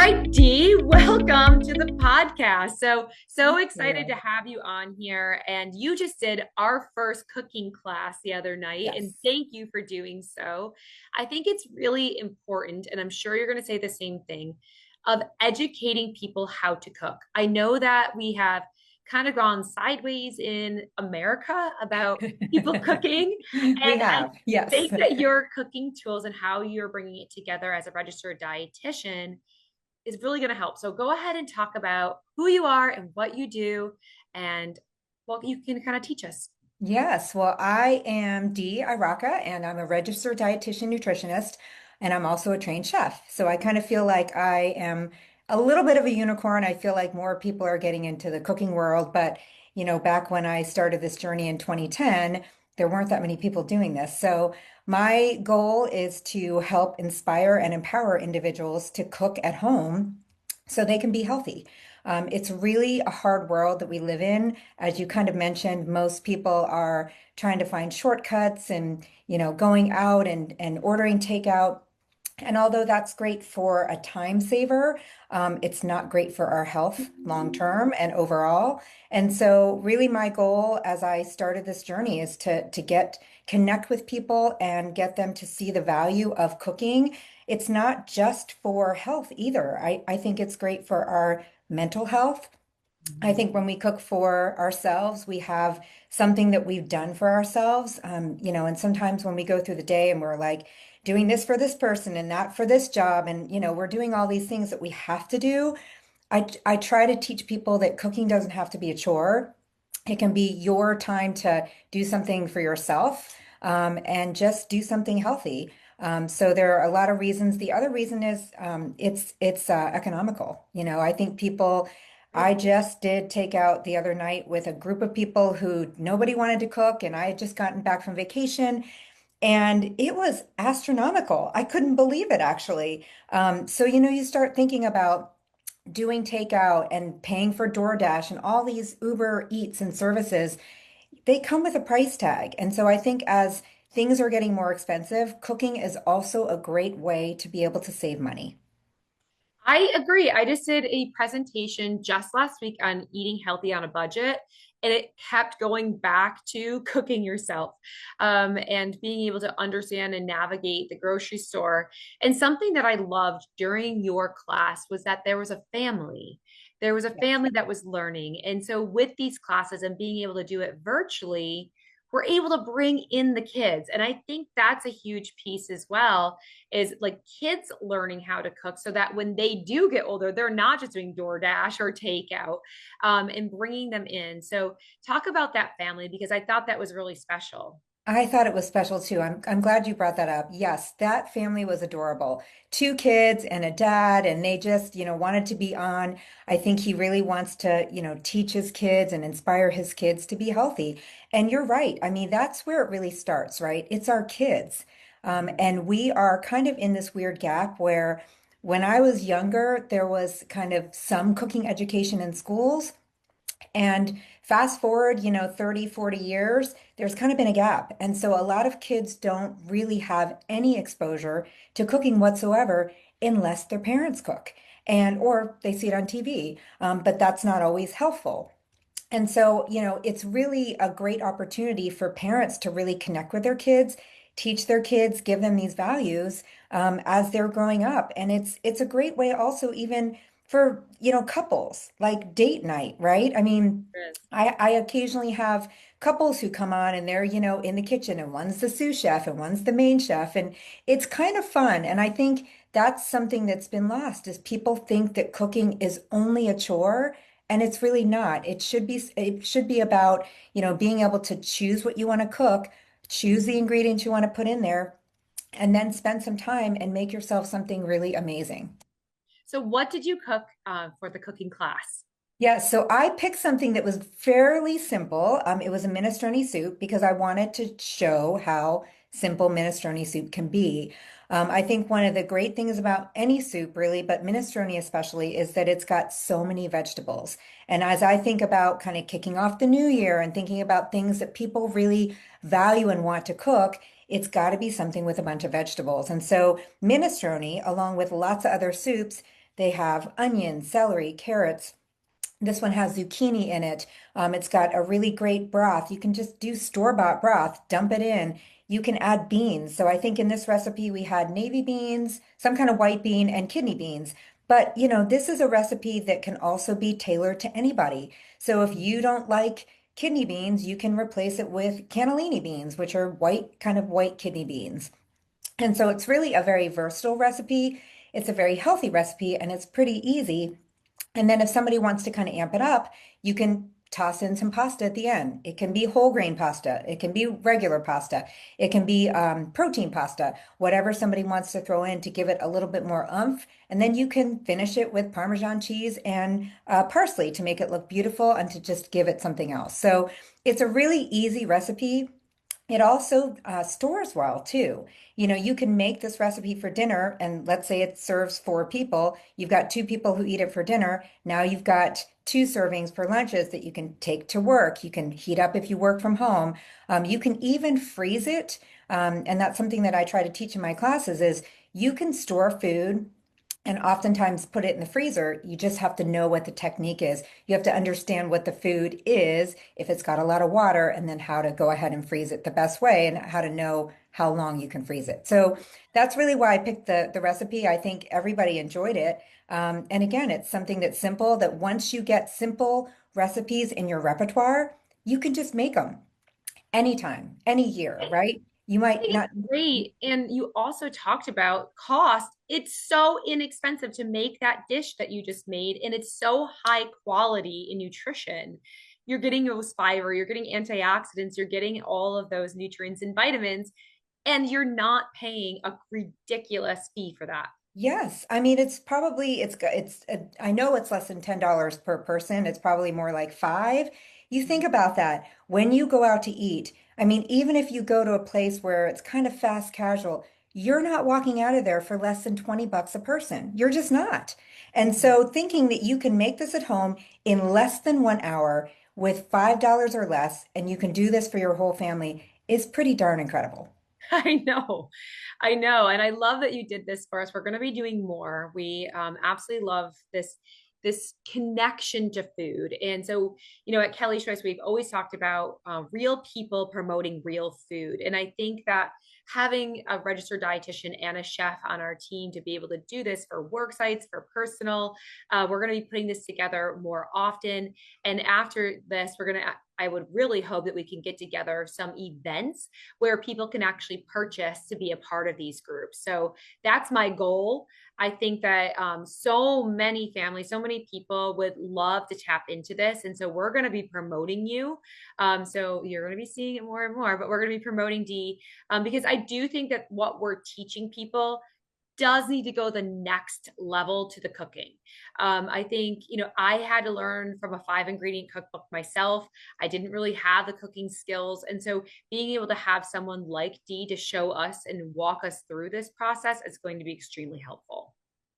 right, Dee, welcome to the podcast. So excited to Yeah. have you on here. And you just did our first cooking class the other night, and Yes. thank you for doing so. I think it's really important, and I'm sure you're going to say the same thing, of educating people how to cook. I know that we have kind of gone sideways in America about people cooking, We and I have, yes. think that your cooking tools and how you're bringing it together as a registered dietitian is really going to help. So go ahead and talk about who you are and what you do and what you can kind of teach us. Yes. Well, I am Dee Iraca, and I'm a registered dietitian nutritionist, and I'm also a trained chef. So I kind of feel like I am a little bit of a unicorn. I feel like more people are getting into the cooking world, but back when I started this journey in 2010, there weren't that many people doing this. So my goal is to help inspire and empower individuals to cook at home so they can be healthy. It's really a hard world that we live in. As you kind of mentioned, most people are trying to find shortcuts and, going out and ordering takeout. And although that's great for a time saver, it's not great for our health long term and overall. And so, really, my goal as I started this journey is to get connect with people and get them to see the value of cooking. It's not just for health either. I think it's great for our mental health. I think when we cook for ourselves, we have something that we've done for ourselves. And sometimes when we go through the day and we're like doing this for this person and that for this job, and we're doing all these things that we have to do. I try to teach people that cooking doesn't have to be a chore. It can be your time to do something for yourself, and just do something healthy. So there are a lot of reasons. The other reason is it's economical. I think people. I just did take out the other night with a group of people who nobody wanted to cook, and I had just gotten back from vacation, and it was astronomical. I couldn't believe it actually. So you start thinking about doing takeout and paying for DoorDash and all these Uber Eats and services, they come with a price tag. And so I think as things are getting more expensive, cooking is also a great way to be able to save money. I agree. I just did a presentation just last week on eating healthy on a budget, and it kept going back to cooking yourself, and being able to understand and navigate the grocery store. And something that I loved during your class was that there was a family. There was a Yes. family that was learning. And so, with these classes and being able to do it virtually, we're able to bring in the kids. And I think that's a huge piece as well, is like kids learning how to cook so that when they do get older, they're not just doing DoorDash or takeout, and bringing them in. So, talk about that family because I thought that was really special. I thought it was special too. I'm glad you brought that up. Yes, that family was adorable. Two kids and a dad, and they just, wanted to be on. I think he really wants to, teach his kids and inspire his kids to be healthy. And you're right. I mean, that's where it really starts, right? It's our kids. And we are kind of in this weird gap where when I was younger, there was kind of some cooking education in schools. And fast forward, 30, 40 years, there's kind of been a gap. And so a lot of kids don't really have any exposure to cooking whatsoever unless their parents cook and or they see it on TV. But that's not always helpful. And so, it's really a great opportunity for parents to really connect with their kids, teach their kids, give them these values as they're growing up. And it's a great way also even for, couples like date night, right? I mean, I occasionally have couples who come on and they're, in the kitchen, and one's the sous chef and one's the main chef. And it's kind of fun. And I think that's something that's been lost is people think that cooking is only a chore. And it's really not. It should be about, being able to choose what you want to cook, choose the ingredients you want to put in there, and then spend some time and make yourself something really amazing. So, what did you cook for the cooking class? Yeah, so I picked something that was fairly simple. It was a minestrone soup because I wanted to show how simple minestrone soup can be. I think one of the great things about any soup, really, but minestrone especially, is that it's got so many vegetables. And as I think about kind of kicking off the new year and thinking about things that people really value and want to cook, it's got to be something with a bunch of vegetables. And so minestrone, along with lots of other soups, They have onions, celery, carrots. This one has zucchini in it. It's got a really great broth. You can just do store-bought broth, dump it in. You can add beans. So I think in this recipe we had navy beans, some kind of white bean, and kidney beans. But this is a recipe that can also be tailored to anybody. So if you don't like kidney beans, you can replace it with cannellini beans, which are white, kind of white kidney beans. And so it's really a very versatile recipe. It's a very healthy recipe, and it's pretty easy. And then if somebody wants to kind of amp it up, you can toss in some pasta at the end. It can be whole grain pasta. It can be regular pasta. It can be protein pasta, whatever somebody wants to throw in to give it a little bit more oomph. And then you can finish it with Parmesan cheese and parsley to make it look beautiful and to just give it something else. So it's a really easy recipe. It also stores well too. You can make this recipe for dinner, and let's say it serves 4 people. You've got 2 people who eat it for dinner. Now you've got 2 servings for lunches that you can take to work. You can heat up if you work from home. You can even freeze it. And that's something that I try to teach in my classes is you can store food and oftentimes put it in the freezer. You just have to know what the technique is. You have to understand what the food is, if it's got a lot of water, and then how to go ahead and freeze it the best way and how to know how long you can freeze it. So that's really why I picked the recipe. I think everybody enjoyed it. And again, it's something that's simple that once you get simple recipes in your repertoire, you can just make them anytime, any year, right? You I might think not. it's great. And you also talked about cost. It's so inexpensive to make that dish that you just made, and it's so high quality in nutrition. You're getting those fiber, you're getting antioxidants, you're getting all of those nutrients and vitamins, and you're not paying a ridiculous fee for that. Yes, I mean it's probably I know it's less than $10 per person. It's probably more like 5. You think about that when you go out to eat. I mean, even if you go to a place where it's kind of fast casual, you're not walking out of there for less than 20 bucks a person. You're just not. And Mhm. so thinking that you can make this at home in less than 1 hour with $5 or less, and you can do this for your whole family is pretty darn incredible. I know. I know. And I love that you did this for us. We're going to be doing more. We absolutely love this connection to food. And so, at Kelly's Choice, we've always talked about real people promoting real food. And I think that having a registered dietitian and a chef on our team to be able to do this for work sites, for personal, we're going to be putting this together more often. And after this, I would really hope that we can get together some events where people can actually purchase to be a part of these groups. So that's my goal. I think that so many families, so many people would love to tap into this. And so we're going to be promoting you. So you're going to be seeing it more and more, but we're going to be promoting Dee because I do think that what we're teaching people does need to go the next level to the cooking. I think, I had to learn from a 5 ingredient cookbook myself. I didn't really have the cooking skills. And so being able to have someone like Dee to show us and walk us through this process is going to be extremely helpful.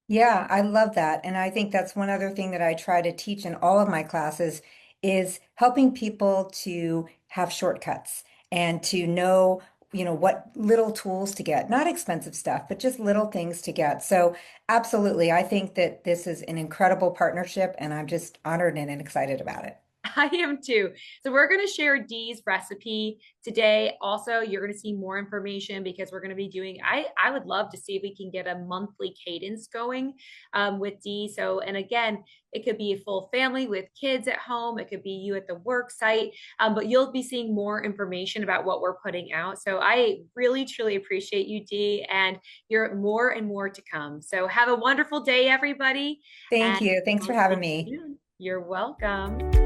Yeah, I love that. And I think that's one other thing that I try to teach in all of my classes is helping people to have shortcuts and to know, what little tools to get. Not expensive stuff, but just little things to get. So absolutely, I think that this is an incredible partnership and I'm just honored and excited about it. I am too. So we're going to share Dee's recipe today. Also, you're going to see more information because we're going to be doing. I would love to see if we can get a monthly cadence going with Dee. So, and again, it could be a full family with kids at home. It could be you at the work site. But you'll be seeing more information about what we're putting out. So I really truly appreciate you, Dee, and you're more and more to come. So have a wonderful day, everybody, Thank and you. Thanks for we'll see having you me. soon. You're welcome.